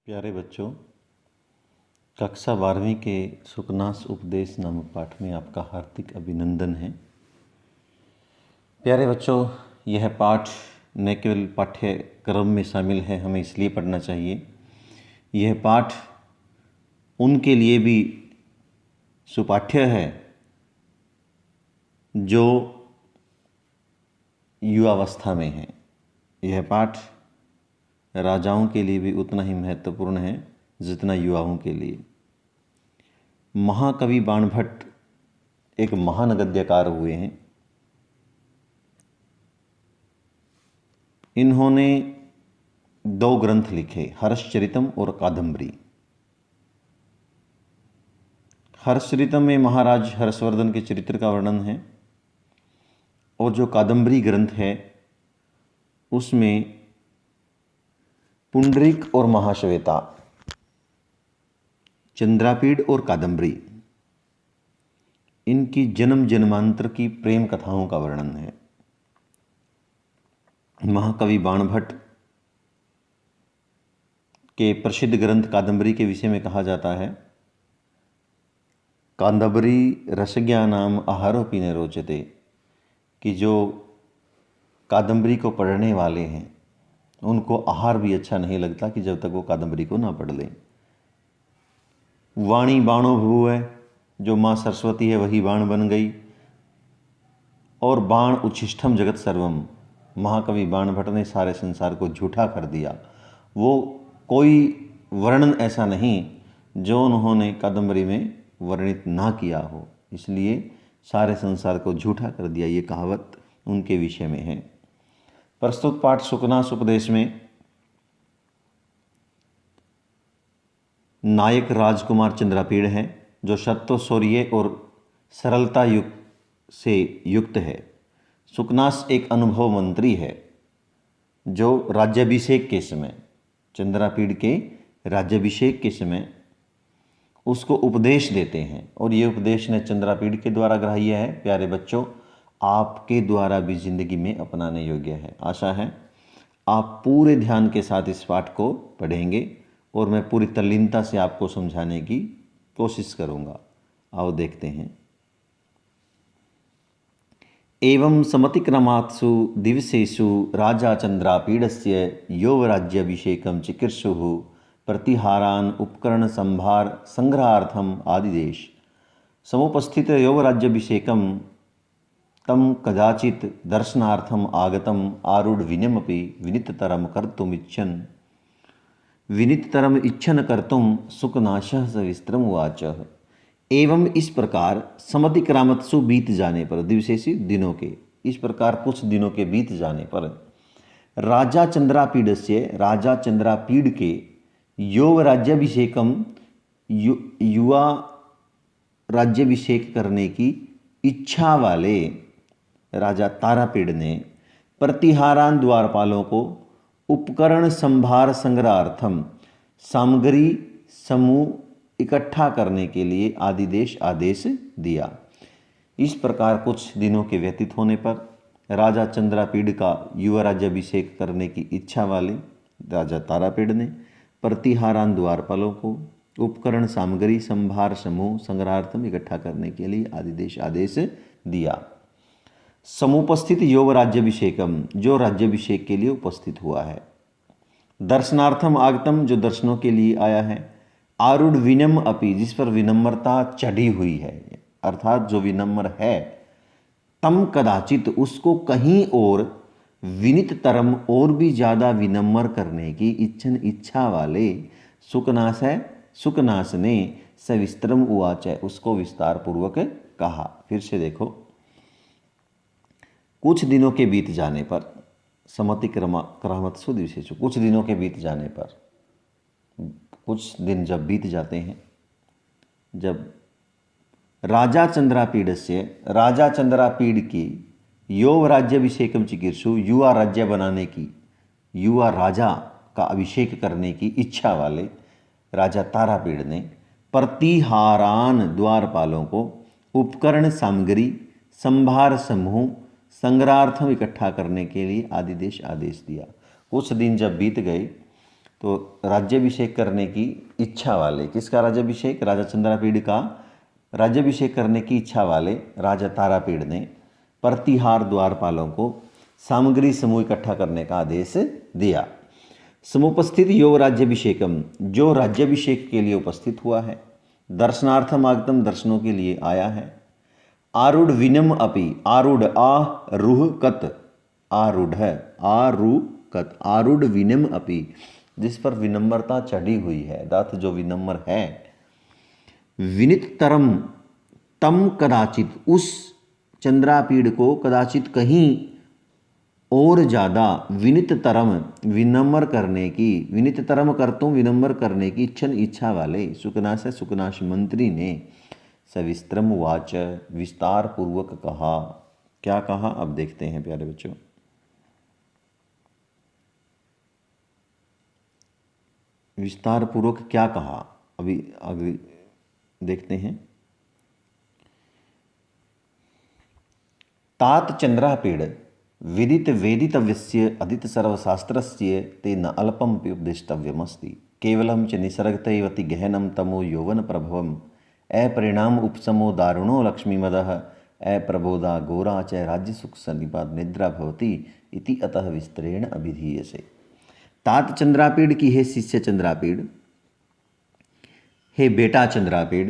प्यारे बच्चों, कक्षा 12वीं के सुकनास उपदेश नामक पाठ में आपका हार्दिक अभिनंदन है। प्यारे बच्चों, यह पाठ न केवल पाठ्यक्रम में शामिल है, हमें इसलिए पढ़ना चाहिए। यह पाठ उनके लिए भी सुपाठ्य है जो युवावस्था में हैं। यह पाठ राजाओं के लिए भी उतना ही महत्वपूर्ण है जितना युवाओं के लिए। महाकवि बाणभट्ट एक महान गद्यकार हुए हैं। इन्होंने 2 ग्रंथ लिखे, हर्षचरितम और कादंबरी। हर्षचरितम में महाराज हर्षवर्धन के चरित्र का वर्णन है और जो कादंबरी ग्रंथ है उसमें पुंडरीक और महाश्वेता, चंद्रापीड़ और कादंबरी, इनकी जन्म जन्मांतर की प्रेम कथाओं का वर्णन है। महाकवि बाणभट्ट के प्रसिद्ध ग्रंथ कादंबरी के विषय में कहा जाता है, कादंबरी रसज्ञानाम आहारोपि न रोचते, कि जो कादंबरी को पढ़ने वाले हैं उनको आहार भी अच्छा नहीं लगता कि जब तक वो कादंबरी को ना पढ़ लें। वाणी बाणो भुव है, जो माँ सरस्वती है वही बाण बन गई। और बाण उच्छिष्टम जगत सर्वम, महाकवि बाणभट्ट ने सारे संसार को झूठा कर दिया। वो कोई वर्णन ऐसा नहीं जो उन्होंने कादंबरी में वर्णित ना किया हो, इसलिए सारे संसार को झूठा कर दिया। ये कहावत उनके विषय में है। प्रस्तुत पाठ सुकनास उपदेश में नायक राजकुमार चंद्रापीड़ है, जो सत्व शौर्य और सरलता से युक्त है। सुकनास एक अनुभव मंत्री है जो राज्याभिषेक के समय, चंद्रापीड़ के राज्याभिषेक के समय उसको उपदेश देते हैं और ये उपदेश ने चंद्रापीड़ के द्वारा ग्राह्य है। प्यारे बच्चों, आपके द्वारा भी जिंदगी में अपनाने योग्य है। आशा है आप पूरे ध्यान के साथ इस पाठ को पढ़ेंगे और मैं पूरी तल्लीनता से आपको समझाने की कोशिश करूंगा। आओ देखते हैं। एवं समतिक्रमात्सु दिवसेषु राजा चंद्रापीडस्य यौवराज्याभिषेकं चिकीर्षुः प्रतिहारान् उपकरण संभार संग्रहार्थम आदिदेश। समुपस्थित यौवराज्याभिषेकं तम कदाचित दर्शनार्थम आगतम आरूढ़ विनयमपि विनिततरम इच्छन कर्तुम सुकनाशः सविस्तरम उवाच। एवं इस प्रकार समतिक्रामत्सु बीत जाने पर, दिवसेषु दिनों के, इस प्रकार कुछ दिनों के बीत जाने पर, राजा चंद्रापीड़ से, राजा चंद्रापीड़ के यौव राज्याभिषेकम, युवा राज्याभिषेक करने की इच्छा वाले राजा तारापीड़ ने प्रतिहारान द्वारपालों को उपकरण संभार संग्रहार्थम, सामग्री समूह इकट्ठा करने के लिए आदेश दिया। इस प्रकार कुछ दिनों के व्यतीत होने पर राजा चंद्रापीड़ का युवा राज्याभिषेक करने की इच्छा वाले राजा तारापीड़ ने प्रतिहारान द्वारपालों को उपकरण सामग्री संभार समूह संग्रहार्थम इकट्ठा करने के लिए आदेश दिया। समुपस्थित यौव राज्याभिषेकम, जो राज्याभिषेक के लिए उपस्थित हुआ है। दर्शनार्थम आगतम, जो दर्शनों के लिए आया है। आरूढ़ विनम अपि, जिस पर विनम्रता चढ़ी हुई है, अर्थात जो विनम्र है। तम कदाचित, उसको कहीं और, विनित तरम, और भी ज्यादा विनम्र करने की इच्छा वाले सुकनास है। सुकनास ने सविस्तरम उवाच, उसको विस्तार पूर्वक कहा। फिर से देखो, कुछ दिनों के बीत जाने पर, समतिक्रामत्सु दिवसेषु, कुछ दिनों के बीत जाने पर, कुछ दिन जब बीत जाते हैं, जब राजा चंद्रापीड़ से, राजा चंद्रापीड़ की यौव राज्याभिषेकम चिकीर्षु, युवा राज्य बनाने की, युवा राजा का अभिषेक करने की इच्छा वाले राजा तारापीड़ ने प्रतिहारान द्वारपालों को उपकरण सामग्री संभार समूह संग्रहार्थम इकट्ठा करने के लिए आदेश दिया। कुछ दिन जब बीत गए तो राज्याभिषेक करने की इच्छा वाले, किसका राज्याभिषेक? राजा चंद्रापीड़ का राज्याभिषेक करने की इच्छा वाले राजा तारापीड़ ने प्रतिहार द्वारपालों को सामग्री समूह इकट्ठा करने का आदेश दिया। समुपस्थित यो राज्याभिषेकम, जो राज्याभिषेक के लिए उपस्थित हुआ है, दर्शनार्थम आगतम, दर्शनों के लिए आया है। आरूढ़ विनम अपि, आरूढ़ आरूढ़ कत, आरूढ़ आरूढ़ आरूढ़ विनम अपि, जिस पर विनम्रता चढ़ी हुई है, अर्थात जो विनम्र है। विनिततरम तम, कदाचित उस चंद्रापीड़ को कदाचित कहीं और ज़्यादा विनिततरम, विनम्र करने की, विनिततरम करतुम, विनम्र करने की इच्छा वाले सुकनाश है, सुकनाश मंत्री ने सविस्त्रम वाच, विस्तार पूर्वक कहा। क्या कहा अब देखते हैं प्यारे बच्चों। विस्तार पूर्वक क्या कहा अभी आगे देखते हैं। तात चंद्रापीड़ विदित वेदितव्यस्य अदित सर्वशास्त्रस्य ते न अल्पमपि उपदेष्टव्यमस्ति, केवलं च निसर्गतैवति गहनं तमो यौवन प्रभवम् अपरिणाम उपशमो दारुणो लक्ष्मीमदः अप्रबोधा घोरा च राज्यसुख सन्निपात निद्रा भवति इति अतः विस्तरेण अभिधीयसे। तात चंद्रापीड़ की हे शिष्य चंद्रापीड़, हे बेटा चंद्रापीड़,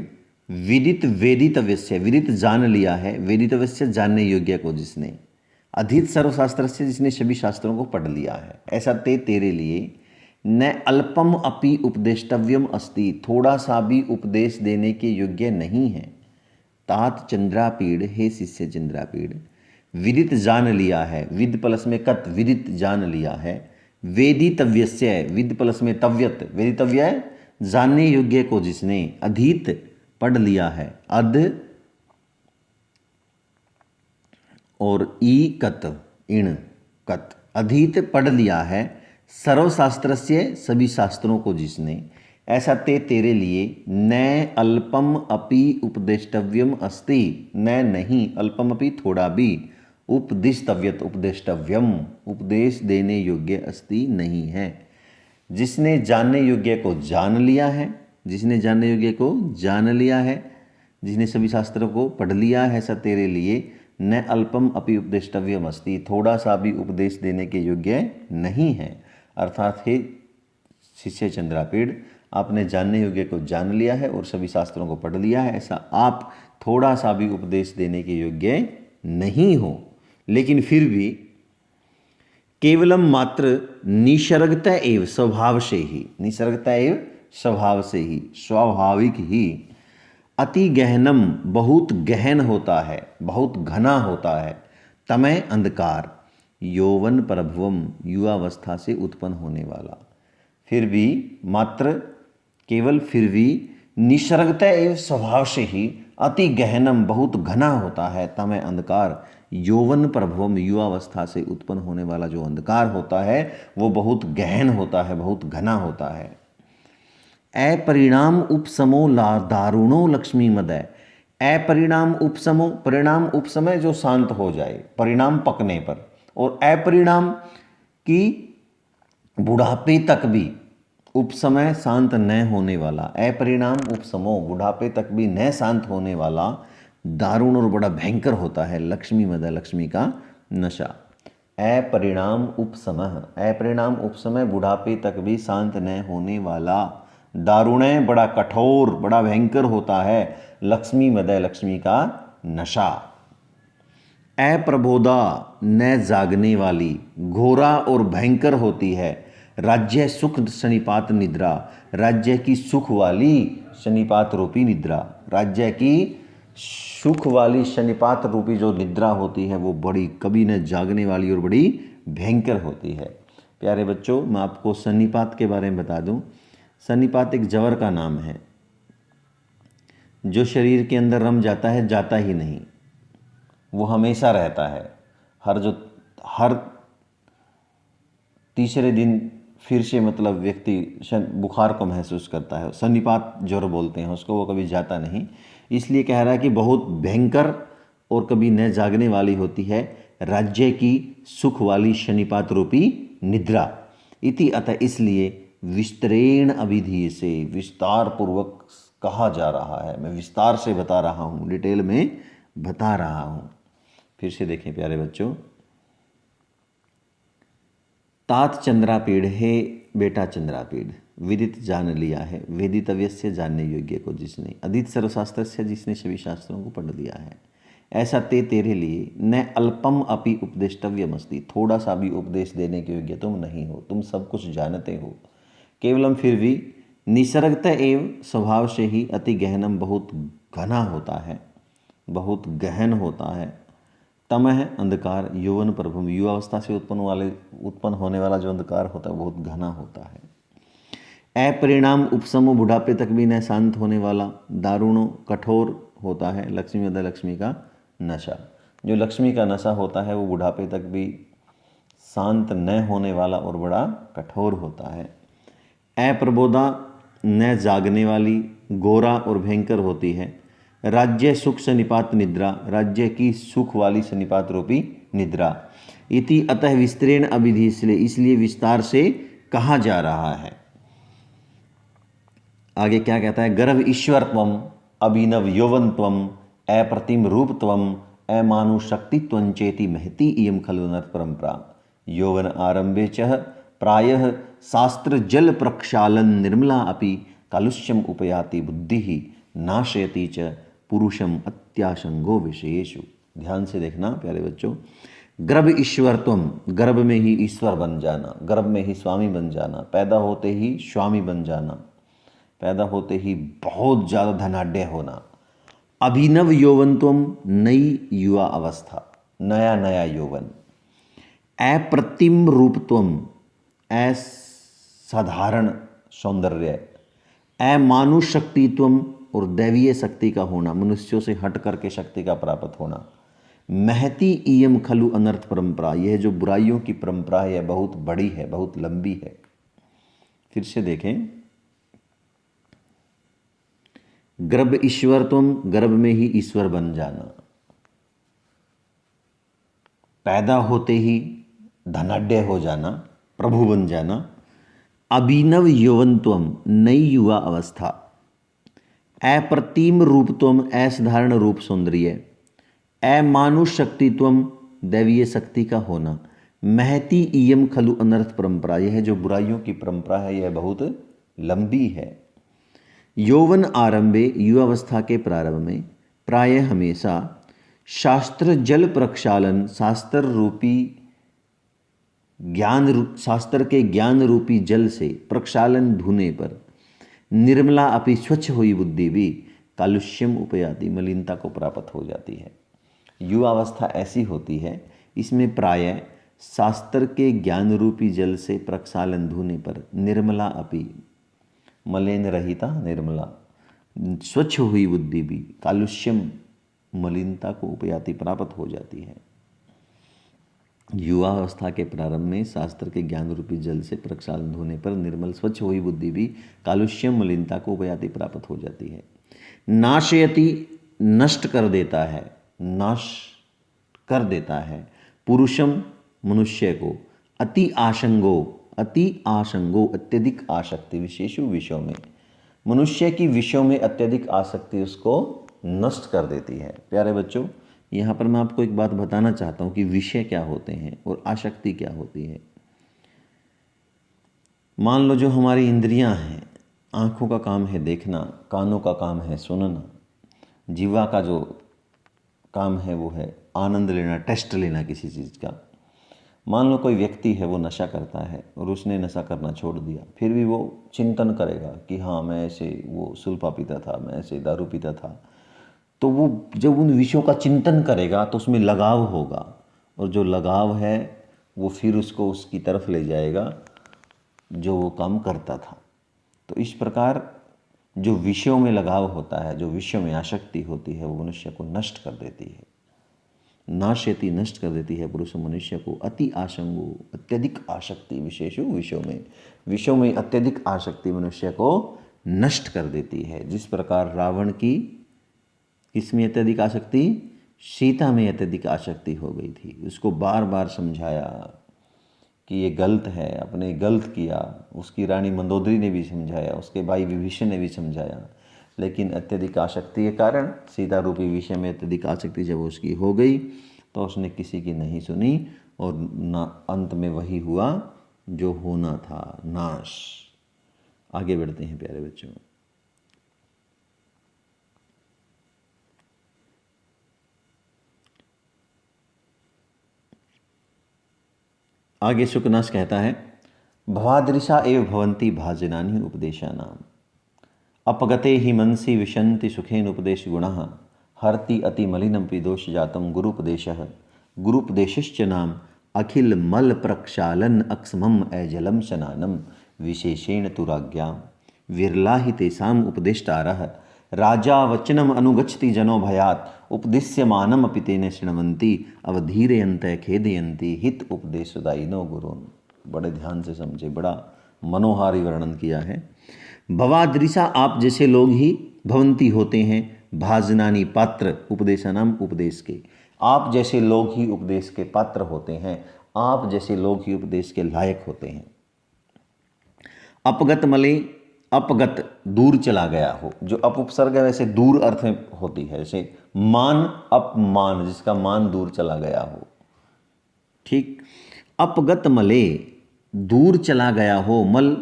विदित वेदितव्यस्य, विदित जान लिया है, वेदितव्यस्य जानने योग्य को जिसने, अधित सर्वशास्त्र से जिसने सभी शास्त्रों को पढ़ लिया है, ऐसा तेरे लिए न अल्पम अपि उपदेष्टव्यम अस्ति, थोड़ा सा भी उपदेश देने के योग्य नहीं है। तात चंद्रापीड़, हे शिष्य चंद्रापीड़, विदित जान लिया है, विद प्लस में कत, विदित जान लिया है, वेदितव्यस्य, विद प्लस में तव्यत, वेदितव्य जानने योग्य को जिसने, अधीत पढ़ लिया है, अध और ई कत, इण कत, अधीत पढ़ लिया है, सर्वशास्त्र से सभी शास्त्रों को जिसने, ऐसा तेरे लिए न अल्पम अपि उपदेष्टव्यम अस्ति, न नहीं, अल्पम अपि थोड़ा भी, उपदिष्टव्यत उपदेष्टव्यम उपदेश देने योग्य अस्ति नहीं है। जिसने जानने योग्य को जान लिया है, जिसने जानने योग्य को जान लिया है, जिसने सभी शास्त्रों को पढ़ लिया है, ऐसा तेरे लिए न अल्पम अपि उपदेष्टव्यम अस्ति, थोड़ा सा भी उपदेश देने के योग्य नहीं है। अर्थात हे शिष्य चंद्रापीड़, आपने जानने योग्य को जान लिया है और सभी शास्त्रों को पढ़ लिया है, ऐसा आप थोड़ा सा भी उपदेश देने के योग्य नहीं हो। लेकिन फिर भी केवलम मात्र निसर्गता एव, स्वभाव से ही, निसर्गता एव स्वभाव से ही, स्वाभाविक ही, अति गहनम बहुत गहन होता है, बहुत घना होता है, तमय अंधकार, यौवन प्रभवम युवावस्था से उत्पन्न होने वाला। फिर भी मात्र केवल फिर भी निसर्गता एवं स्वभाव से ही अति गहनम बहुत घना होता है, तमय अंधकार, यौवन प्रभवम युवावस्था से उत्पन्न होने वाला जो अंधकार होता है वो बहुत गहन होता है, बहुत घना होता है। अपरिणाम उपशमो दारुणो लक्ष्मी मदय, अपरिणाम उपशमो, परिणाम उपशमय जो शांत हो जाए परिणाम पकने पर, और अपरिणाम की बुढ़ापे तक भी, उपसमय शांत न होने वाला, अपरिणाम उपशमो बुढ़ापे तक भी न शांत होने वाला, दारुण और बड़ा भयंकर होता है लक्ष्मी मदय, लक्ष्मी का नशा। अपरिणाम उपशमः, अपरिणाम उपशमय बुढ़ापे तक भी शांत न होने वाला, दारुण बड़ा कठोर बड़ा भयंकर होता है लक्ष्मी मदय, लक्ष्मी का नशा। अप्रबोधा न जागने वाली, घोरा और भयंकर होती है, राज्य सुख शनिपात निद्रा, राज्य की सुख वाली शनिपात रूपी निद्रा, राज्य की सुख वाली शनिपात रूपी जो निद्रा होती है वो बड़ी कभी न जागने वाली और बड़ी भयंकर होती है। प्यारे बच्चों, मैं आपको शनिपात के बारे में बता दूं। शनिपात एक जवर का नाम है जो शरीर के अंदर रम जाता है, जाता ही नहीं, वो हमेशा रहता है। हर तीसरे दिन फिर से मतलब व्यक्ति बुखार को महसूस करता है, शनिपात ज्वर बोलते हैं उसको, वो कभी जाता नहीं। इसलिए कह रहा है कि बहुत भयंकर और कभी न जागने वाली होती है राज्य की सुख वाली शनिपात रूपी निद्रा। इति अतः इसलिए विस्तरेण अभिधीय से विस्तार पूर्वक कहा जा रहा है। मैं विस्तार से बता रहा हूँ, डिटेल में बता रहा हूँ। फिर से देखें प्यारे बच्चों, तात चंद्रापीड़ है बेटा चंद्रापीड़, विदित जान लिया है वेदितव्य से जानने योग्य को जिसने, अधीत सर्वशास्त्र से जिसने सभी शास्त्रों को पढ़ लिया है। ऐसा तेरे लिए न अल्पम अपि उपदेष्टव्यमस्ति, थोड़ा सा भी उपदेश देने के योग्य तुम नहीं हो, तुम सब कुछ जानते हो। केवलम फिर भी निसर्गतः एव स्वभाव से ही अति गहनम, बहुत घना होता है, बहुत गहन होता है। तमह अंधकार यौवन प्रभुम, युवावस्था से उत्पन्न होने वाला जो अंधकार होता है बहुत घना होता है। अपरिणाम उपसमो, बुढ़ापे तक भी न शांत होने वाला, दारुणो कठोर होता है। लक्ष्मी अदा लक्ष्मी का नशा, जो लक्ष्मी का नशा होता है वो बुढ़ापे तक भी शांत न होने वाला और बड़ा कठोर होता है। अप्रबोधा, न जागने वाली, गोरा और भयंकर होती है। राज्य सुख सनिपात निद्रा, राज्य की सुख वाली सनिपात रूपी निद्रा। इति अतः विस्तरेण अभिधि, इसलिए विस्तार से कहा जा रहा है। आगे क्या कहता है, गर्भ ईश्वरत्वम अभिनव यौवनत्वम अप्रतिम रूपत्वम अमानुशक्तित्वं चेति महती इयं खलु नर परंपरा। यौवन आरंभे च प्रायः शास्त्र जल प्रक्षालन निर्मला अपि कालुष्यम उपयाति बुद्धि नाशयति च पुरुषम अत्याशंगो विशेषु। ध्यान से देखना प्यारे बच्चों, गर्भ ईश्वरत्वम, गर्भ में ही ईश्वर बन जाना, गर्भ में ही स्वामी बन जाना, पैदा होते ही स्वामी बन जाना, पैदा होते ही बहुत ज़्यादा धनाढ्य होना। अभिनव यौवनत्वम, नई युवा अवस्था, नया नया यौवन। अप्रतिम रूपत्वम, असाधारण सौंदर्य। अमानुष शक्तित्वम, और दैवीय शक्ति का होना, मनुष्यों से हट करके शक्ति का प्राप्त होना। महती इयम खलु अनर्थ परंपरा, यह जो बुराइयों की परंपरा है यह बहुत बड़ी है, बहुत लंबी है। फिर से देखें, गर्भ ईश्वर तुम, गर्भ में ही ईश्वर बन जाना, पैदा होते ही धनाढ्य हो जाना, प्रभु बन जाना। अभिनव यौवनत्वम, नई युवा अवस्था। अप्रतिम रूपत्वम, असाधारण रूप सौंदर्य। अमानुष शक्तित्वम, दैवीय शक्ति का होना। महती इयम खलु अनर्थ परंपरा, यह जो बुराइयों की परंपरा है यह बहुत लंबी है। यौवन आरंभे, युवावस्था के प्रारंभ में, प्राय हमेशा शास्त्र जल प्रक्षालन, शास्त्र रूपी ज्ञान, शास्त्र के ज्ञान रूपी जल से प्रक्षालन धुने पर, निर्मला अपि स्वच्छ हुई बुद्धि भी कालुष्यम उपयाति, मलिनता को प्राप्त हो जाती है। युवावस्था ऐसी होती है, इसमें प्रायः शास्त्र के ज्ञान रूपी जल से प्रक्षालन धुने पर निर्मला अपि, मलिन रहिता निर्मला, स्वच्छ हुई बुद्धि भी कालुष्यम, मलिनता को उपयाति प्राप्त हो जाती है। युवावस्था के प्रारंभ में शास्त्र के ज्ञान रूपी जल से प्रक्षालन होने पर निर्मल स्वच्छ हुई बुद्धि भी कालुष्यम, मलिनता को उपयाति प्राप्त हो जाती है। नाशयति, नष्ट कर देता है, नाश कर देता है। पुरुषम, मनुष्य को। अति आशंगो, अति आशंगो, अत्यधिक आसक्ति, विशेषु विषयों में, मनुष्य की विषयों में अत्यधिक आसक्ति उसको नष्ट कर देती है। प्यारे बच्चों, यहाँ पर मैं आपको एक बात बताना चाहता हूँ कि विषय क्या होते हैं और आसक्ति क्या होती है। मान लो जो हमारी इंद्रियां हैं, आँखों का काम है देखना, कानों का काम है सुनना, जीवा का जो काम है वो है आनंद लेना, टेस्ट लेना किसी चीज़ का। मान लो कोई व्यक्ति है वो नशा करता है और उसने नशा करना छोड़ दिया, फिर भी वो चिंतन करेगा कि हाँ मैं ऐसे वो सुल्फा पीता था, मैं ऐसे दारू पीता था, तो वो जब उन विषयों का चिंतन करेगा तो उसमें लगाव होगा, और जो लगाव है वो फिर उसको उसकी तरफ ले जाएगा जो वो काम करता था। तो इस प्रकार जो विषयों में लगाव होता है, जो विषयों में आसक्ति होती है, वो मनुष्य को नष्ट कर देती है। नाशयति, नष्ट कर देती है पुरुष मनुष्य को। अति आशंगो, अत्यधिक आसक्ति, विशेषु विषयों में अत्यधिक आसक्ति मनुष्य को नष्ट कर देती है। जिस प्रकार रावण की किसमें अत्यधिक आसक्ति, सीता में अत्यधिक आसक्ति हो गई थी। उसको बार बार समझाया कि ये गलत है, आपने गलत किया। उसकी रानी मंदोदरी ने भी समझाया, उसके भाई विभीषण ने भी समझाया, लेकिन अत्यधिक आसक्ति के कारण, सीता रूपी विषय में अत्यधिक आसक्ति जब उसकी हो गई तो उसने किसी की नहीं सुनी और ना अंत में वही हुआ जो होना था, नाश। आगे बढ़ते हैं प्यारे बच्चों। आगे शुकनास कहता है, भवादृशा एव भवन्ति भाजनानि उपदेशानाम अपगते हि मनसि विशन्ति सुखेन उपदेश गुणः हरति अति मलिनमपि दोष जातम गुरुपदेशः गुरुपदेशश्च नाम अखिल मल प्रक्षालन अक्समम अजलम स्नानम विशेषेण तु राज्ञां विरला हि तेषाम् उपदेष्टारः राजा वचनम अनुगच्छति जनो भयात् उपदिश्यमानम अपि तेन शृण्वन्ति अवधीरयन्ते खेदयन्ति हित उपदेशदायिनो गुरुन्। बड़े ध्यान से समझे, बड़ा मनोहारी वर्णन किया है। भवादृशा आप जैसे लोग ही भवंती होते हैं, भाजनानी पात्र उपदेशानाम उपदेश के, आप जैसे लोग ही उपदेश के पात्र होते हैं, आप जैसे लोग ही उपदेश के लायक होते हैं। अपगत मले, अपगत दूर चला गया हो, जो अप उपसर्ग है वैसे दूर अर्थ में होती है, जैसे मान अपमान, जिसका मान दूर चला गया हो। ठीक, अपगत मले दूर चला गया हो, मल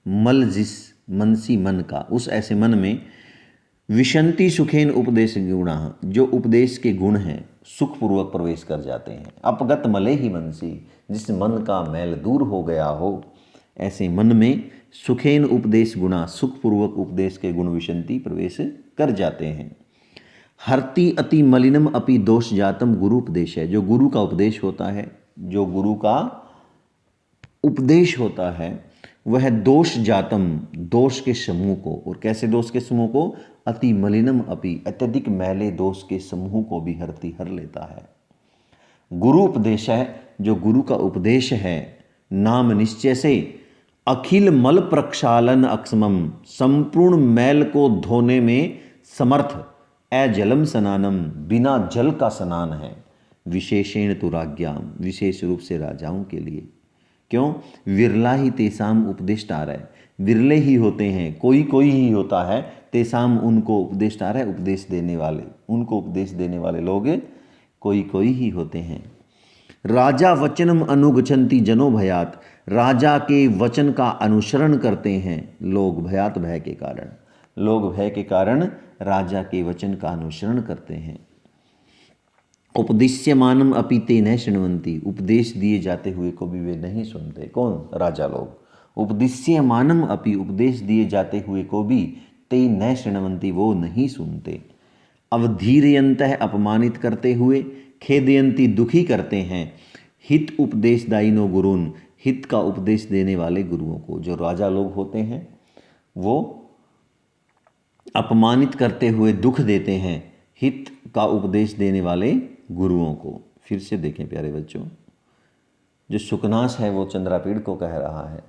मल जिस मनसी मन का, उस ऐसे मन में विशंति सुखेन उपदेश गुणा, जो उपदेश के गुण हैं सुखपूर्वक प्रवेश कर जाते हैं। अपगत मले ही मनसी, जिस मन का मैल दूर हो गया हो, ऐसे मन में सुखेन उपदेश गुणा, सुखपूर्वक उपदेश के गुण विशंति प्रवेश कर जाते हैं। हरति अति मलिनम अपि दोष जातम गुरु उपदेश है, जो गुरु का उपदेश होता है, जो गुरु का उपदेश होता है वह दोष जातम, दोष के समूह को, और कैसे दोष के समूह को, अति मलिनम अपि, अत्यधिक मैले दोष के समूह को भी हर लेता है। गुरु उपदेश है, जो गुरु का उपदेश है, नाम निश्चय से अखिल मल प्रक्षालन अक्षमम, संपूर्ण मैल को धोने में समर्थ, अजलम स्नानम, बिना जल का स्नान है, विशेषेण तु राज्ञाम, विशेष रूप से राजाओं के लिए। क्यों? विरला ही तेसाम उपदेष्टार है, विरले ही होते हैं, कोई कोई ही होता है, तेसाम उनको उपदेष्टार है, उपदेश देने वाले, उनको उपदेश देने वाले लोग कोई कोई ही होते हैं। राजा वचनम अनुगछन्ति जनो भयात, राजा के वचन का अनुसरण करते हैं लोग, भयात भय के कारण, लोग भय के कारण राजा के वचन का अनुसरण करते हैं। उपदिश्यमानम अपि ते न शृण्वन्ति, उपदेश दिए जाते हुए को भी वे नहीं सुनते। कौन? राजा लोग। उपदिश्यमानम अपि, उपदेश दिए जाते हुए को भी, ते न शृण्वन्ति, वो नहीं सुनते। अवधीरयन्तः, अपमानित करते हुए, खेदयन्ति, दुखी करते हैं, हित उपदेशदायिनो गुरुन्, हित का उपदेश देने वाले गुरुओं को। जो राजा लोग होते हैं वो अपमानित करते हुए दुख देते हैं हित का उपदेश देने वाले गुरुओं को। फिर से देखें प्यारे बच्चों, जो शुकनास है वो चंद्रापीड़ को कह रहा है,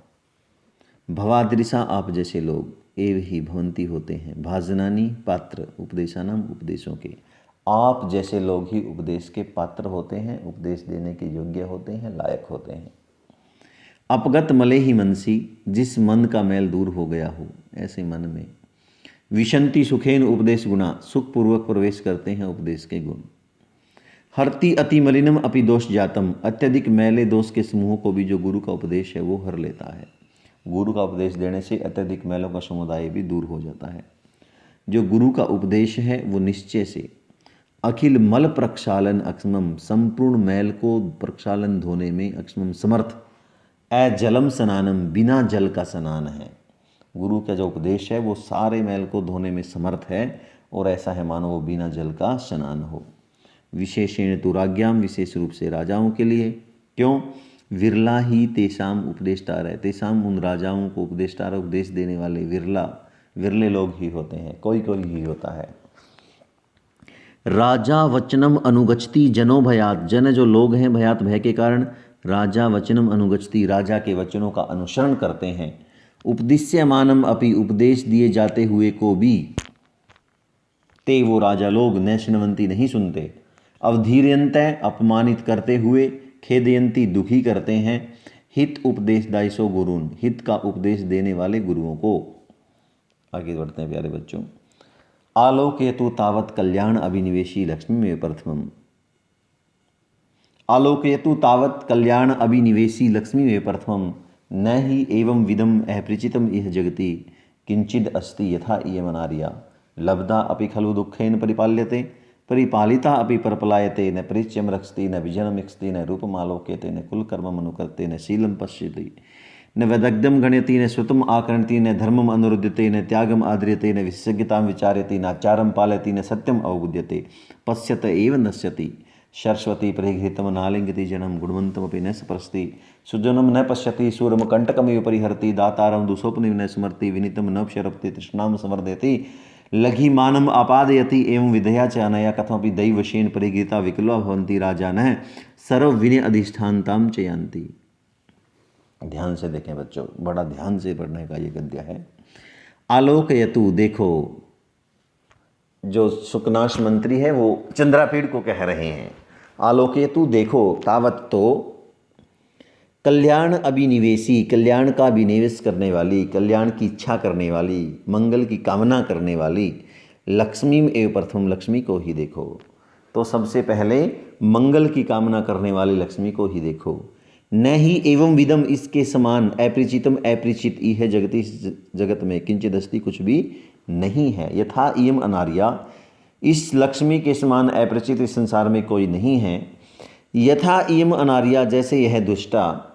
भवादृशा आप जैसे लोग, एव ही भवंती होते हैं, भाजनानी पात्र, उपदेशानाम उपदेशों के, आप जैसे लोग ही उपदेश के पात्र होते हैं, उपदेश देने के योग्य होते हैं, लायक होते हैं। अपगत मले ही मनसी, जिस मन का मैल दूर हो गया हो, ऐसे मन में विशंति सुखेन उपदेश गुणा, सुखपूर्वक प्रवेश करते हैं उपदेश के गुण। हरति अति मलिनम अपि दोष जातम, अत्यधिक मैले दोष के समूह को भी जो गुरु का उपदेश है वो हर लेता है। गुरु का उपदेश देने से अत्यधिक मैलों का समुदाय भी दूर हो जाता है। जो गुरु का उपदेश है वो निश्चय से अखिल मल प्रक्षालन अक्षमम, संपूर्ण मैल को प्रक्षालन धोने में अक्षमम समर्थ, अजलम स्नानम, बिना जल का स्नान है। गुरु का जो उपदेश है वो सारे मैल को धोने में समर्थ है, और ऐसा है मानो वो बिना जल का स्नान हो। विशेषेण तु राज्ञाम, विशेष रूप से राजाओं के लिए। क्यों? विरला ही तेषाम उपदेष्टार है, तेषाम उन राजाओं को उपदेष्टार, उपदेश देने वाले विरला, विरले लोग ही होते हैं, कोई कोई ही होता है। राजा वचनम अनुगच्छति जनो भयात, जन जो लोग हैं भयात भय के कारण, राजा वचनम अनुगच्छति, राजा के वचनों का अनुसरण करते हैं। उपदिश्यमानम अपि, उपदेश दिए जाते हुए को भी, ते वो राजा लोग, न शृण्वन्ति, नहीं सुनते। अवधीर्यन्ते, अपमानित करते हुए, खेदयन्ति, दुखी करते हैं, हित उपदेश दायसो गुरुन, हित का उपदेश देने वाले गुरुओं को। आगे बढ़ते हैं प्यारे बच्चों। आलोकयतु तावत कल्याण अभिनिवेशी लक्ष्मी में प्रथमम। आलोकयतु तावत कल्याण अभिनिवेशी लक्ष्मी में प्रथमम, न ही एवं विदम अपरिचितम इह जगति किंचिद अस्ति यथा इयमनार्या, लब्धा अपि खलु दुःखेन परिपाल्यते, परिपालिता अपि परपलायते, न परिच्यम रक्षति न विजनम इक्षति, न रूपमालोक्यते न कुलकर्मम अनुकर्ते, न शीलम पश्यति, न वैदग्ध्यम गण्यति, न श्रुतम आकर्णति, न धर्मम अनुरुध्यते, न त्यागम आद्रियते, न विशेषज्ञतां विचार्यति, न आचारम पालयति, न सत्यम अवबुध्यते, पश्यत एव नश्यति, सरस्वती परिघृतम नालिंगति जनम, गुणवंतमपि न स्पृशति, सुजनम न पश्यति, सूरम कंटकमिव परिहरति, दातारम दुसोपनिव न स्मरति, विनीतम न क्षरपति, तृष्णाम संवर्धयति, लघिमानम आपादयति, एवं विधया च अनया कथमपि दैवशेन परिगृता विकल्वा भवन्ति राजानः सर्व विनय अधिष्ठानताम च यान्ति। ध्यान से देखें बच्चों, बड़ा ध्यान से पढ़ने का ये गद्य है। आलोकयतु, देखो, जो सुकनाश मंत्री है वो चंद्रापीड़ को कह रहे हैं। आलोकयतु, देखो, तावत, तो, कल्याण अभिनिवेशी, कल्याण का अभिनिवेश करने वाली, कल्याण की इच्छा करने वाली, मंगल की कामना करने वाली, लक्ष्मी एवं प्रथम, लक्ष्मी को ही देखो। तो सबसे पहले मंगल की कामना करने वाली लक्ष्मी को ही देखो। न ही एवं विदम, इसके समान, अपरिचितम, अपरिचित, इह जगति, इस जगत में, किंचित अस्ति, कुछ भी नहीं है, यथा इयम अनार्या, इस लक्ष्मी के समान अपरिचित इस संसार में कोई नहीं है। यथा इयम अनार्या, जैसे यह दुष्टा,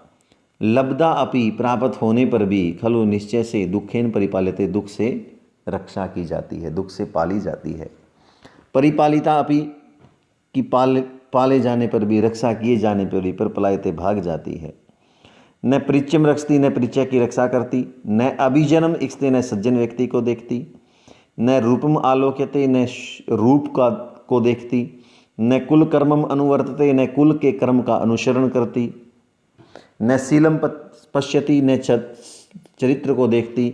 लब्धा अपि, प्राप्त होने पर भी, खलु निश्चय से, दुखेन परिपालिते, दुख से रक्षा की जाती है, दुख से पाली जाती है, परिपालिता अपि, कि पाले जाने पर भी, रक्षा किए जाने पर भी, परपलायते, भाग जाती है, न परिचयम रक्षती, न परिचय की रक्षा करती, न अभिजनम इच्छते, न सज्जन व्यक्ति को देखती, न रूपम आलोक्यते, न रूप को देखती, न कुल कर्मम अनुवर्तते, न कुल के कर्म का अनुसरण करती, न शीलम पश्यति, न चरित्र को देखती,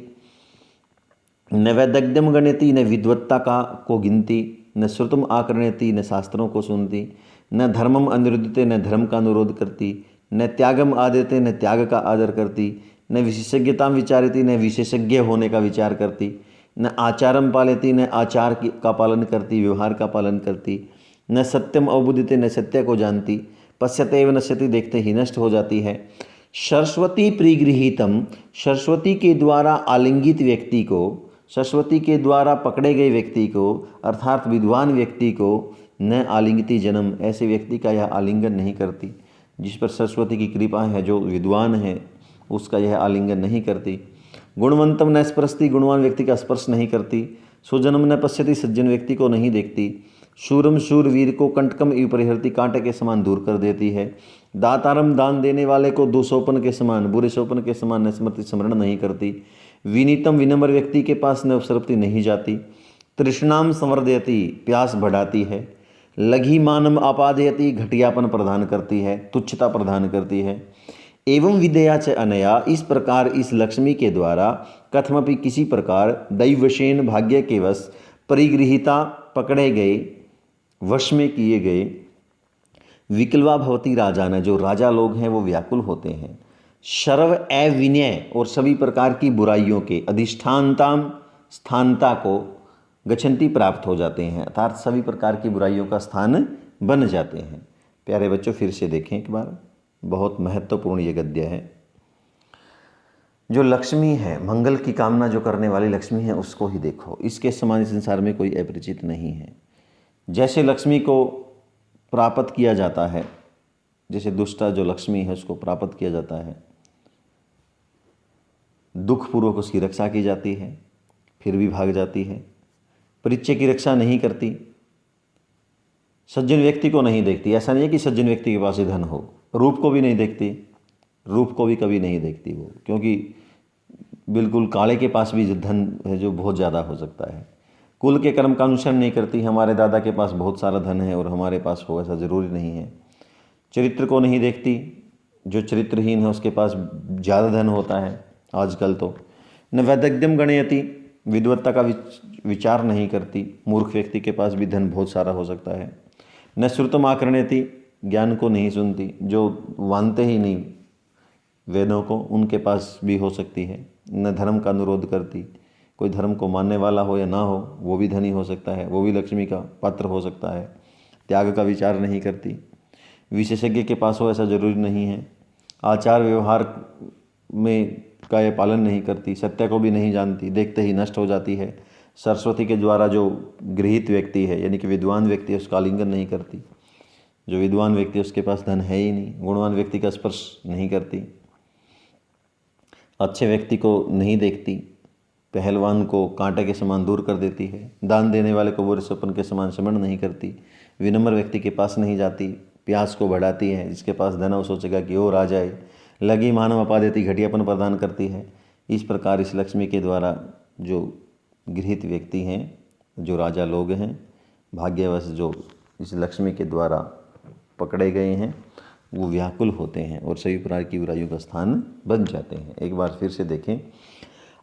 न वैदग्ध्यम गण्यति, न विद्वत्ता को गिनती, न श्रुतम आकर्ण्यति, न शास्त्रों को सुनती, न धर्मम अनिरुद्धते, न धर्म का अनुरोध करती, न त्यागम आदरते, न त्याग का आदर करती, न विशेषज्ञता विचारती, न विशेषज्ञ होने का विचार करती, न आचारम पालती, न आचार का पालन करती, व्यवहार का पालन करती, न सत्यम अवबुद्धते, न सत्य को जानती, पश्यते एव नश्यति, देखते ही नष्ट हो जाती है। सरस्वती प्रिगृहीतम, सरस्वती के द्वारा आलिंगित व्यक्ति को, सरस्वती के द्वारा पकड़े गए व्यक्ति को, अर्थात विद्वान व्यक्ति को, न आलिंगति जन्म, ऐसे व्यक्ति का यह आलिंगन नहीं करती, जिस पर सरस्वती की कृपा है, जो विद्वान है उसका यह आलिंगन नहीं करती। गुणवंतम न स्पृशति, गुणवान व्यक्ति का स्पर्श नहीं करती। सुजनम न पश्यति, सज्जन व्यक्ति को नहीं देखती। शूरम, शूरवीर को, कंटकम इव परिहरती, कांटे के समान दूर कर देती है। दातारम, दान देने वाले को, दुसोपन के समान, बुरे सोपन के समान, न स्मृति, स्मरण नहीं करती। विनीतम, विनम्र व्यक्ति के पास न उपसरपति, नहीं जाती। तृष्णाम संवर्धयति, प्यास बढ़ाती है। लघिमानम आपादयति, घटियापन प्रदान करती है, तुच्छता प्रदान करती है। एवं विद्या च अनया, इस प्रकार इस लक्ष्मी के द्वारा, कथमपि किसी प्रकार, दैवशेन, भाग्य के वश, परिगृहीता, पकड़े गए, वश में किए गए, विकल्वा भवती राजान, जो राजा लोग हैं वो व्याकुल होते हैं। सर्व अविनय, और सभी प्रकार की बुराइयों के, अधिष्ठानताम, स्थानता को, गच्छन्ति, प्राप्त हो जाते हैं, अर्थात सभी प्रकार की बुराइयों का स्थान बन जाते हैं। प्यारे बच्चों, फिर से देखें एक बार, बहुत महत्वपूर्ण ये गद्य है। जो लक्ष्मी है, मंगल की कामना जो करने वाली लक्ष्मी है, उसको ही देखो। इसके समान संसार में कोई अपरिचित नहीं है। जैसे लक्ष्मी को प्राप्त किया जाता है, जैसे दुष्टा जो लक्ष्मी है उसको प्राप्त किया जाता है, दुखपूर्वक उसकी रक्षा की जाती है, फिर भी भाग जाती है, परिचय की रक्षा नहीं करती, सज्जन व्यक्ति को नहीं देखती। ऐसा नहीं है कि सज्जन व्यक्ति के पास ही धन हो, रूप को भी नहीं देखती, रूप को भी कभी नहीं देखती वो, क्योंकि बिल्कुल काले के पास भी धन है जो बहुत ज़्यादा हो सकता है। कुल के कर्म का अनुसरण नहीं करती, हमारे दादा के पास बहुत सारा धन है और हमारे पास हो, ऐसा ज़रूरी नहीं है। चरित्र को नहीं देखती, जो चरित्रहीन है उसके पास ज़्यादा धन होता है आजकल तो। न वैदग्ध्यम गणयति, विद्वत्ता का विचार नहीं करती, मूर्ख व्यक्ति के पास भी धन बहुत सारा हो सकता है। न श्रुतम आकर्ण्यति, ज्ञान को नहीं सुनती, जो मानते ही नहीं, वेदों को, उनके पास भी हो सकती है। न धर्म का अनुरोध करती, कोई धर्म को मानने वाला हो या ना हो वो भी धनी हो सकता है, वो भी लक्ष्मी का पात्र हो सकता है। त्याग का विचार नहीं करती। विशेषज्ञ के पास हो ऐसा जरूरी नहीं है। आचार व्यवहार में का ये पालन नहीं करती, सत्य को भी नहीं जानती, देखते ही नष्ट हो जाती है। सरस्वती के द्वारा जो गृहीत व्यक्ति है यानी कि विद्वान व्यक्ति है उसका आलिंगन नहीं करती। जो विद्वान व्यक्ति है उसके पास धन है ही नहीं। गुणवान व्यक्ति का स्पर्श नहीं करती। अच्छे व्यक्ति को नहीं देखती। पहलवान को कांटे के समान दूर कर देती है। दान देने वाले को बुरे स्वप्न के समान स्मरण नहीं करती। विनम्र व्यक्ति के पास नहीं जाती, प्यास को बढ़ाती है। जिसके पास धन हो सोचेगा कि और आ जाए। लगी मानव अपा देती, घटियापन प्रदान करती है। इस प्रकार इस लक्ष्मी के द्वारा जो गृहीत व्यक्ति हैं, जो राजा लोग हैं, भाग्यवश जो इस लक्ष्मी के द्वारा पकड़े गए हैं वो व्याकुल होते हैं और सभी प्रकार की बुराइयों का स्थान बन जाते हैं। एक बार फिर से देखें।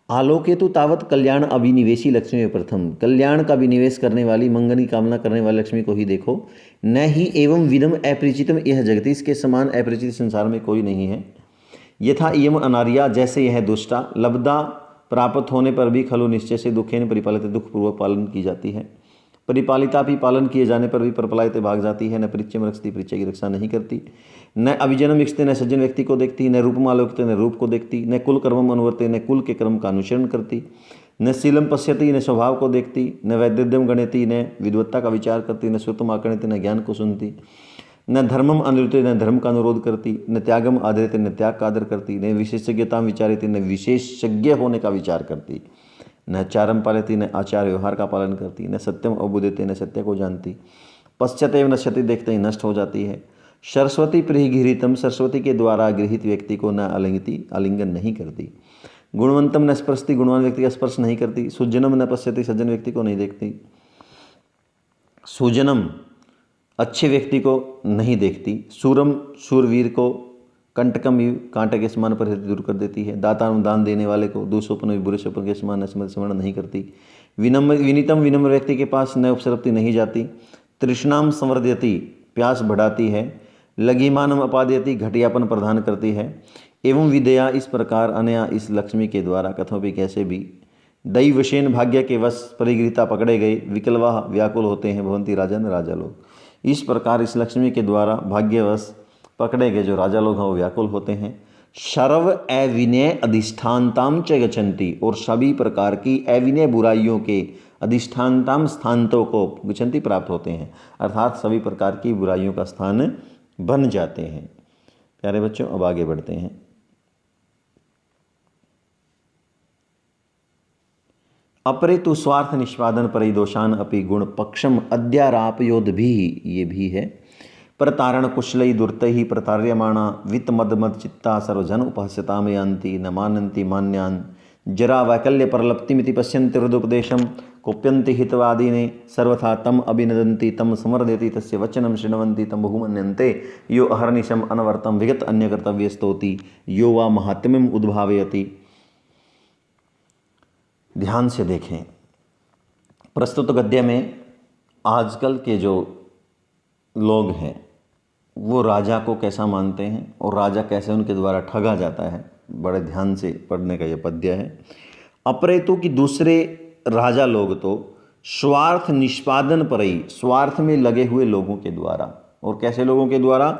आलोके तो तावत कल्याण अभिनिवेशी लक्ष्मी प्रथम, कल्याण का विनिवेश करने वाली, मंगल की कामना करने वाली लक्ष्मी को ही देखो। न ही एवं विदम अपरिचितम यह जगति, इसके समान अपरिचित संसार में कोई नहीं है। यथा इयम अनार्या, जैसे यह दुष्टा, लब्धा प्राप्त होने पर भी खलु निश्चय से दुखेन परिपालित, दुखपूर्वक पालन की जाती है। परिपालिता भी पालन किए जाने पर भी परपलायित भाग जाती है। न परिचय रखती, परिचय की रक्षा नहीं करती। न अभिजनम इच्छते, न सज्जन व्यक्ति को देखती। न रूपमालोकते, न रूप को देखती। न कुल कर्मम अनुवर्ते, न कुल के कर्म का अनुसरण करती। न शीलम पश्यति, न स्वभाव को देखती। न वैद्यम गणयति, न विद्वत्ता का विचार करती। न श्रुतम आकर्णित, न ज्ञान को सुनती। न धर्मम अनुरुते, न धर्म का अनुरोध करती। न त्यागम आदरते, न त्याग का आदर करती। न विशेषज्ञता विचारित, न विशेषज्ञ होने का विचार करती। न चारम पालती, न आचार व्यवहार का पालन करती। न सत्यम अबुदते, न सत्य को जानती। पश्चात एवं नश्यति, देखते ही नष्ट हो जाती है। सरस्वती प्रियगृहीतम, सरस्वती के द्वारा गृहीत व्यक्ति को न आलिंगती, आलिंगन नहीं करती। गुणवंतम न स्पर्शती, गुणवान व्यक्ति का स्पर्श नहीं करती। सुजनम न पश्यति, सज्जन व्यक्ति को नहीं देखती। सुजनम अच्छे व्यक्ति को नहीं देखती। सूरम शूरवीर को, कंटकम कांटे के समान पर दूर कर देती है। दाता दान देने वाले को, दुस्वप्न बुरे स्वप्न के समान स्मरण नहीं करती। विनीतम विनम्र व्यक्ति के पास न उपसरपती, नहीं जाती। तृष्णाम संवर्धयति, प्यास बढ़ाती है। लघिमानम अपादयति, घटियापन प्रदान करती है। एवं विदया, इस प्रकार अनया इस लक्ष्मी के द्वारा कथों भी कैसे भी दैवशेन, भाग्य के वश परिगृहीता पकड़े गए, विकलवाह व्याकुल होते हैं, भवंती राजन, राजा लोग। इस प्रकार इस लक्ष्मी के द्वारा भाग्यवश पकड़े गए जो राजा लोग हैं वो व्याकुल होते हैं। सर्व अविनय अधिष्ठानताम च गच्छन्ति, और सभी प्रकार की अविनय बुराइयों के अधिष्ठानताम स्थानों को गच्छन्ति प्राप्त होते हैं, अर्थात सभी प्रकार की बुराइयों का स्थान बन जाते हैं। प्यारे बच्चों, अब आगे बढ़ते हैं। अपरे तो स्वार्थ निष्पादन परिदोषान अपि गुण पक्षम अद्यारापयोद भी, ये भी है। प्रतारण कुशलई दुर्तहि प्रतार्यमाणा वित्त मद मद चित्ता सर्वजन उपहस्यता में यान्ति न मानन्ति मान्यान जरा वैकल्य परलप्तिमिति पश्यन्ति हृदुपदेशम कोप्यन्ति हितवादिने सर्वथा तम अभिनदन्ति तम समर्दयति तस्य वचनम शृण्वन्ति तम बहुमन्यन्ते यो अहर्निशम अनवर्तम विगत अन्य कर्तव्य स्तोति यो वा महात्म्यम उद्भावयति। ध्यान से देखें। प्रस्तुत गद्य में आजकल के जो लोग हैं वो राजा को कैसा मानते हैं और राजा कैसे उनके द्वारा ठगा जाता है, बड़े ध्यान से पढ़ने का यह पद्य है। अप्रेतु कि दूसरे राजा लोग तो स्वार्थ निष्पादन पर ही, स्वार्थ में लगे हुए लोगों के द्वारा, और कैसे लोगों के द्वारा,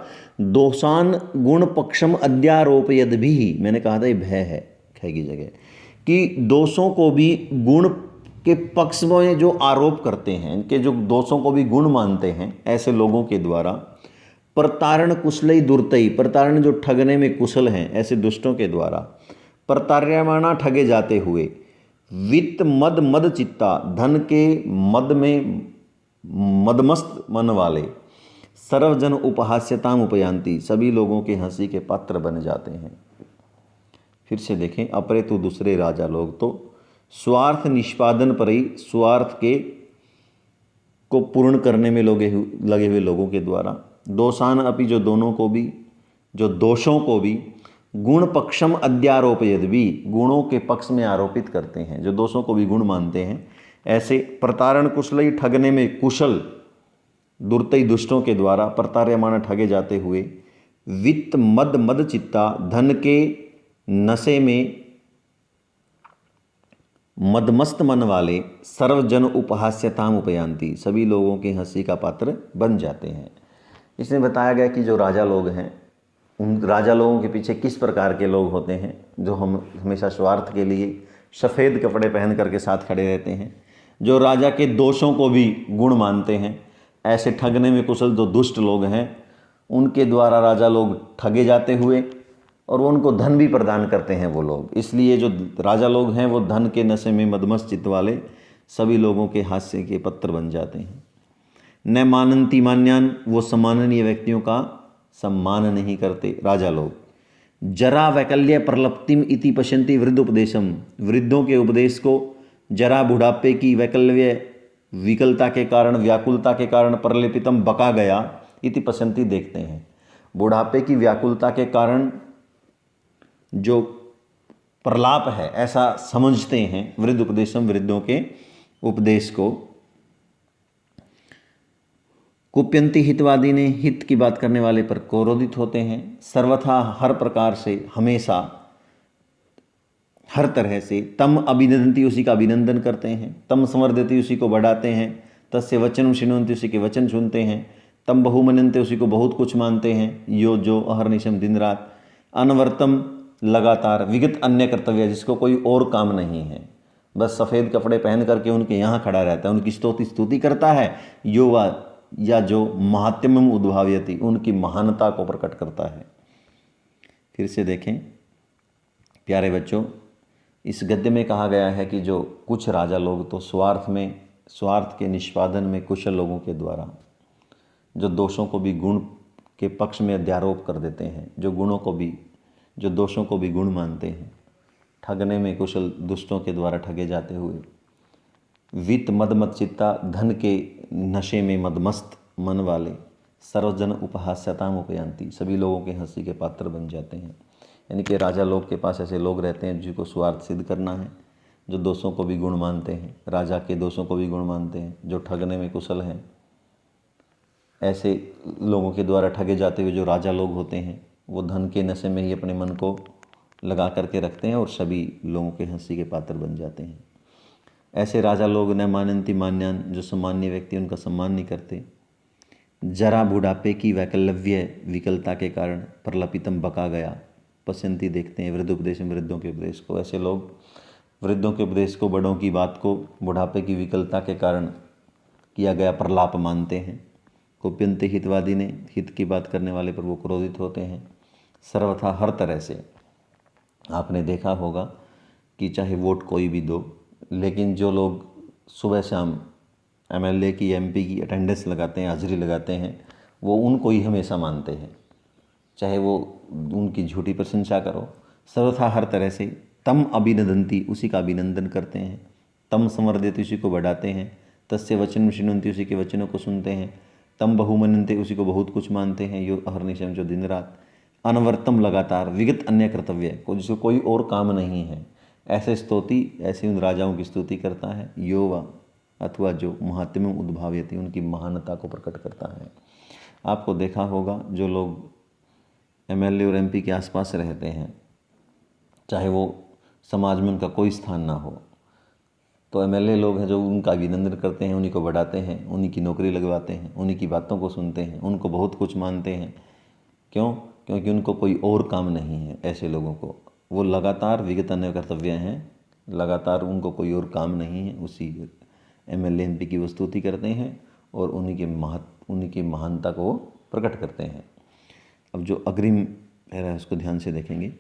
दोषान गुण पक्षम अध्यारोपयद भी, मैंने कहा था ये भय है ख की जगह, कि दोषों को भी गुण के पक्ष में जो आरोप करते हैं, इनके जो दोषों को भी गुण मानते हैं, ऐसे लोगों के द्वारा प्रतारण कुशलई दुर्तई, प्रतारण जो ठगने में कुशल हैं ऐसे दुष्टों के द्वारा, प्रतार्यमाणा ठगे जाते हुए, वित्त मद मद चित्ता, धन के मद में मदमस्त मन वाले, सर्वजन उपहास्यताम उपयांति, सभी लोगों के हंसी के पात्र बन जाते हैं। फिर से देखें। अप्रेतु दूसरे राजा लोग तो स्वार्थ निष्पादन पर ही, स्वार्थ के को पूर्ण करने में लगे हुए लोगों के द्वारा, दोषान अपि जो दोनों को भी, जो दोषों को भी, गुण पक्षम अध्यारोपयद भी, गुणों के पक्ष में आरोपित करते हैं, जो दोषों को भी गुण मानते हैं, ऐसे प्रतारण कुशलई ठगने में कुशल दुर्तई दुष्टों के द्वारा, प्रतार्यमाण ठगे जाते हुए, वित्त मद मद चित्ता, धन के नशे में मदमस्त मन वाले, सर्वजन उपहास्यताम उपयांति, सभी लोगों के हंसी का पात्र बन जाते हैं। इसमें बताया गया कि जो राजा लोग हैं, उन राजा लोगों के पीछे किस प्रकार के लोग होते हैं, जो हम हमेशा स्वार्थ के लिए सफ़ेद कपड़े पहन करके साथ खड़े रहते हैं, जो राजा के दोषों को भी गुण मानते हैं। ऐसे ठगने में कुशल जो दुष्ट लोग हैं, उनके द्वारा राजा लोग ठगे जाते हुए और वो उनको धन भी प्रदान करते हैं वो लोग। इसलिए जो राजा लोग हैं वो धन के नशे में मदमस्त चित्त वाले सभी लोगों के हास्य के पत्र बन जाते हैं। न मानंती मान्यान, वो सम्माननीय व्यक्तियों का सम्मान नहीं करते राजा लोग। जरा वैकल्य प्रलप्तिम इति पश्यन्ति वृद्ध उपदेशम, वृद्धों के उपदेश को जरा बुढ़ापे की वैकल्य विकलता के कारण, व्याकुलता के कारण प्रलेपितम बका गया इति पश्यन्ति देखते हैं। बुढ़ापे की व्याकुलता के कारण जो प्रलाप है ऐसा समझते हैं वृद्ध उपदेशम, वृद्धों के उपदेश को। कुप्यंती हितवादी ने, हित की बात करने वाले पर क्रोधित होते हैं। सर्वथा हर प्रकार से, हमेशा, हर तरह से। तम अभिनंदती, उसी का अभिनंदन करते हैं। तम संवर्धती, उसी को बढ़ाते हैं। तस्य वचनम शृण्वन्ति, उसी के वचन सुनते हैं। तम बहुमनन्ते, उसी को बहुत कुछ मानते हैं। यो जो अहर्निशम, दिन रात। अनवर्तम, लगातार। विगत अन्य कर्तव्य, जिसको कोई और काम नहीं है, बस सफ़ेद कपड़े पहन करके उनके यहाँ खड़ा रहता है, उनकी स्तुति करता है। यो वा, या जो महात्म्यम उद्भावयति, उनकी महानता को प्रकट करता है। फिर से देखें प्यारे बच्चों, इस गद्य में कहा गया है कि जो कुछ राजा लोग तो स्वार्थ के निष्पादन में कुशल लोगों के द्वारा जो दोषों को भी गुण के पक्ष में अध्यारोप कर देते हैं, जो दोषों को भी गुण मानते हैं, ठगने में कुशल दुष्टों के द्वारा ठगे जाते हुए, वित्त मदमत चित्ता, धन के नशे में मदमस्त मन वाले, सर्वजन उपहास्यताम उपयांति, सभी लोगों के हंसी के पात्र बन जाते हैं। यानी कि राजा लोग के पास ऐसे लोग रहते हैं जिनको स्वार्थ सिद्ध करना है, जो दोषों को भी गुण मानते हैं, राजा के दोषों को भी गुण मानते हैं, जो ठगने में कुशल हैं। ऐसे लोगों के द्वारा ठगे जाते हुए जो राजा लोग होते हैं, वो धन के नशे में ही अपने मन को लगा करके रखते हैं और सभी लोगों के हंसी के पात्र बन जाते हैं। ऐसे राजा लोग न मानंती मान्यान, जो सामान्य व्यक्ति उनका सम्मान नहीं करते। जरा बुढ़ापे की वैकल्य विकलता के कारण प्रलपितम बका गया, पश्यन्ति देखते हैं वृद्ध उपदेश, वृद्धों के उपदेश को। ऐसे लोग वृद्धों के उपदेश को, बड़ों की बात को बुढ़ापे की विकलता के कारण किया गया प्रलाप मानते हैं। कुप्यंते हितवादी ने, हित की बात करने वाले पर वो क्रोधित होते हैं। सर्वथा हर तरह से आपने देखा होगा कि चाहे वोट कोई भी दो, लेकिन जो लोग सुबह शाम एमएलए की, एमपी की अटेंडेंस लगाते हैं, हाजिरी लगाते हैं, वो उनको ही हमेशा मानते हैं, चाहे वो उनकी झूठी प्रशंसा करो। सर्वथा हर तरह से तम अभिनंदन्ति, उसी का अभिनंदन करते हैं। तम संवर्धयति, उसी को बढ़ाते हैं। तस्य वचन शृण्वन्ति, उसी के वचनों को सुनते हैं। तम बहुमनन्ते, उसी को बहुत कुछ मानते हैं। यो अहर्निशम, जो दिन रात। अनवर्तम, लगातार। विगत अन्य कर्तव्य, जिसको कोई और काम नहीं है, ऐसे ऐसे उन राजाओं की स्तुति करता है। यो वा, अथवा जो महात्म्यम उद्भावयति, उनकी महानता को प्रकट करता है। आपको देखा होगा जो लोग एमएलए और एमपी के आसपास रहते हैं, चाहे वो समाज में उनका कोई स्थान ना हो, तो एमएलए लोग हैं जो उनका अभिनंदन करते हैं, उन्हीं को बढ़ाते हैं, उन्हीं की नौकरी लगवाते हैं, उन्हीं की बातों को सुनते हैं, उनको बहुत कुछ मानते हैं। क्यों? क्योंकि उनको कोई और काम नहीं है। ऐसे लोगों को वो लगातार विगत अन्य कर्तव्य हैं, लगातार उनको कोई और काम नहीं है, उसी एमएलए एमपी की वो स्तुति करते हैं और उन्हीं की महानता को प्रकट करते हैं। अब जो अग्रिम पैरा है उसको ध्यान से देखेंगे।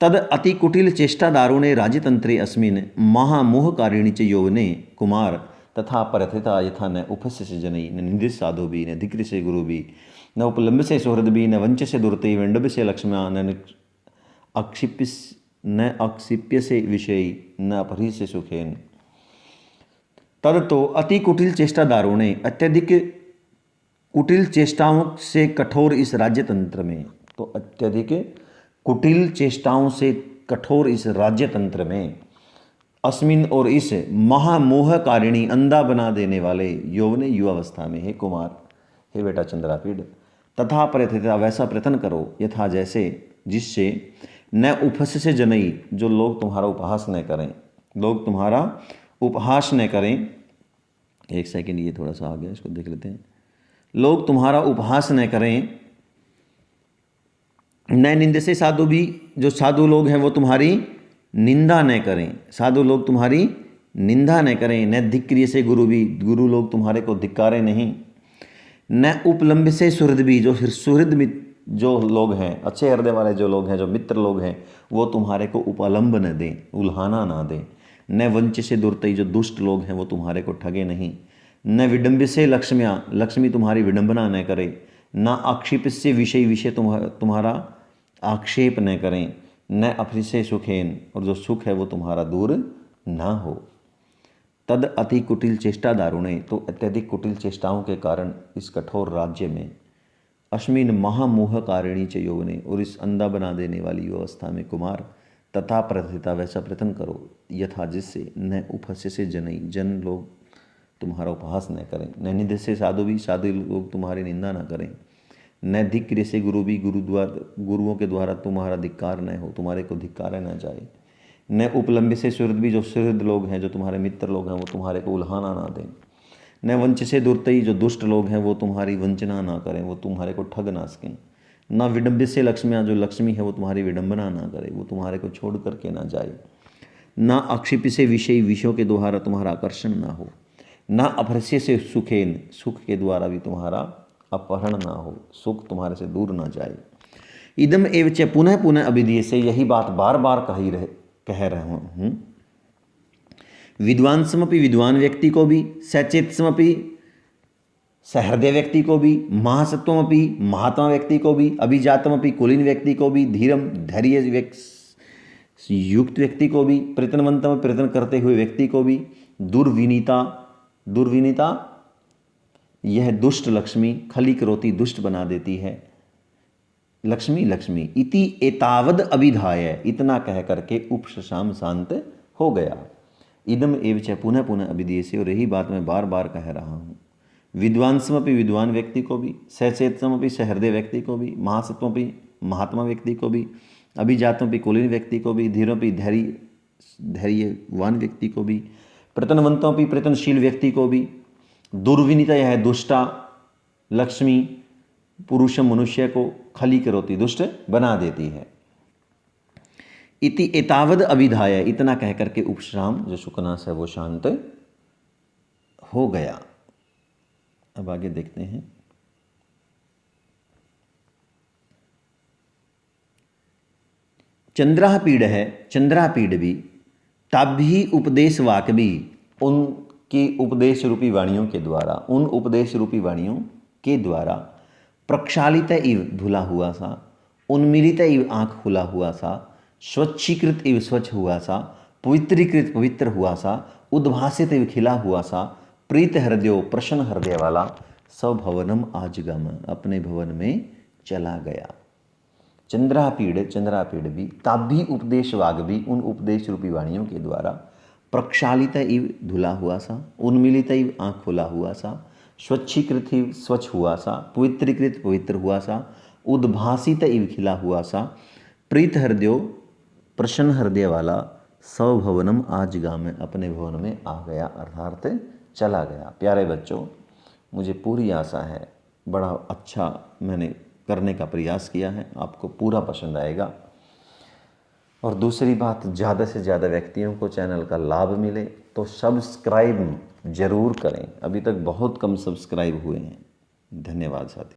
तद अति कुटिल चेष्टा दारुणे राजतंत्रे अस्मिन् महामोहकारिणी च यौवने कुमार तथा परथिता यथा न उपस्य जनै न निंदित साधु भी न धिक्र से गुरु भी न उपलम्ब से सुहृद भी न वंच से दुर्ते वेंडब से लक्ष्मणा न अक्षिप्य से विषयी न अपहृत से सुखेन। तद तो अति कुटिल चेष्टा दारुणे, अत्यधिक कुटिल चेष्टाओं से कठोर इस राज्य तंत्र में, तो अत्यधिक कुटिल चेष्टाओं से कठोर इस राज्य तंत्र में, अस्मिन, और इस महामोहकारिणी, अंधा बना देने वाले, यौवने, युवावस्था में, हे कुमार, हे बेटा चंद्रापीड़, तथा प्रथिता वैसा प्रयत्न करो, यथा जैसे, जिससे न उपहास से जनई, जो लोग तुम्हारा उपहास न करें, लोग तुम्हारा उपहास न करें। एक सेकंड, ये थोड़ा सा आ गया, इसको देख लेते हैं। लोग तुम्हारा उपहास न करें, न निंद से साधु भी, जो साधु लोग हैं वो तुम्हारी निंदा न करें, साधु लोग तुम्हारी निंदा न करें। न धिक्रिय से गुरु भी, गुरु लोग तुम्हारे को धिक्कारे नहीं। न उपलम्ब से सुहृद भी, जो सुहृद जो लोग हैं, अच्छे हृदय वाले जो लोग हैं, जो मित्र लोग हैं, वो तुम्हारे को उपलम्ब न दें, उल्हाना ना दें। न वंच से दुर्तई, जो दुष्ट लोग हैं वो तुम्हारे को ठगे नहीं। न विडम्ब से लक्ष्मियाँ, लक्ष्मी तुम्हारी विडम्बना न करे। न आक्षेप से विषय, विषय तुम्हारा आक्षेप न करें। न अफृसे सुखेन, और जो सुख है वो तुम्हारा दूर ना हो। तद अति कुटिल चेष्टा दारुणे, तो अत्यधिक कुटिल चेष्टाओं के कारण इस कठोर राज्य में, अश्मिन महामोह कारिणी च यौवने, और इस अंधा बना देने वाली अवस्था में कुमार, तथा प्रथिता वैसा प्रयत्न करो, यथा जिससे न उपहास्य से जनई, जन लोग तुम्हारा उपहास न करें। न निंद से साधु भी, साधु लोग तुम्हारी निंदा न करें। न धिक्र से गुरु भी, गुरुओं के द्वारा तुम्हारा धिक्कार न हो, तुम्हारे को धिक्कारा न जाए। न उपलम्ब से सुहृद भी, जो सुहृद लोग हैं, जो तुम्हारे मित्र लोग हैं, वो तुम्हारे को उल्हाना ना दें। न वंच से दुर्तई, जो दुष्ट लोग हैं वो तुम्हारी वंचना ना करें, वो तुम्हारे को ठग ना सकें। न विडम्ब से लक्ष्मियाँ, जो लक्ष्मी है वो तुम्हारी विडम्बना ना करे, वो तुम्हारे को छोड़ करके ना जाए। न आक्षेप से विषय, विषयों के द्वारा तुम्हारा आकर्षण ना हो। न अपहृष्य से सुखेन, सुख के द्वारा भी तुम्हारा अपहरण ना हो, सुख तुम्हारे से दूर ना जाए। इदम एवच पुनः पुनः अभिधीय, से यही बात बार बार कह रहा हूँ। विद्वान समपि, विद्वान व्यक्ति को भी, सचेत समपि, सहृदय व्यक्ति को भी, महासत्वमपि, महात्मा व्यक्ति को भी, अभिजातमपि, कुलीन व्यक्ति को भी, धीरम धैर्य युक्त व्यक्ति को भी, प्रयत्नवंतम प्रयत्न करते हुए व्यक्ति को भी, दुर्विनीता, दुर्विनीता यह दुष्ट लक्ष्मी, खली करोती, दुष्ट बना देती है लक्ष्मी, लक्ष्मी। इति एतावद अभिधाय, इतना कह करके उपशशाम, शांत हो गया। इदम एवच पुनः पुनः अभिधीय से, और यही बात मैं बार बार कह रहा हूँ। विद्वांसमपि, विद्वान व्यक्ति को भी, सचेतमपि, सहृदय व्यक्ति को भी, महासत्वपि, महात्मा व्यक्ति को भी, अभिजातमपि, कुलीन व्यक्ति को भी, धीरोपि, धैर्यवान व्यक्ति को भी, प्रयत्नवंतोपि, प्रयत्नशील व्यक्ति को भी, दुर्विनीता यह दुष्टा लक्ष्मी, पुरुष मनुष्य को खली करोती, दुष्ट बना देती है। इति एतावद अभिधाय, इतना कह करके उपश्राम, जो शुकनास है वो शांत हो गया। अब आगे देखते हैं। चंद्रापीड है, चंद्रापीड भी, ताभी उपदेश वाक भी, उनकी उपदेश रूपी वाणियों के द्वारा, उन उपदेश रूपी वाणियों के द्वारा, प्रक्षालित इव धुला हुआ सा, उन्मीलित इव आंख खुला हुआ सा, स्वच्छीकृत इव स्वच्छ हुआ सा, पवित्रीकृत पवित्र हुआ सा, उद्भासित इव खिला हुआ सा, प्रीत हृदयो, प्रसन्न हृदय वाला, स्वभवनम आजगम, अपने भवन में चला गया। चंद्रापीड, चंद्रापीड भी, ताभी उपदेश वाग भी, उन उपदेश रूपी वाणियों के द्वारा, प्रक्षालित इव धुला हुआ सा, उन्मीलित इव आंख खुला हुआ सा, स्वच्छीकृत इव स्वच्छ हुआ सा, पवित्रीकृत पवित्र हुआ सा, उद्भासित इव खिला हुआ सा, प्रीत हृदयो, प्रसन्न हृदय वाला, स्वभवनम आजगाम, अपने भवन में आ गया, अर्थात चला गया। प्यारे बच्चों, मुझे पूरी आशा है बड़ा अच्छा मैंने करने का प्रयास किया है, आपको पूरा पसंद आएगा। और दूसरी बात, ज़्यादा से ज़्यादा व्यक्तियों को चैनल का लाभ मिले तो सब्सक्राइब ज़रूर करें। अभी तक बहुत कम सब्सक्राइब हुए हैं। धन्यवाद साथी।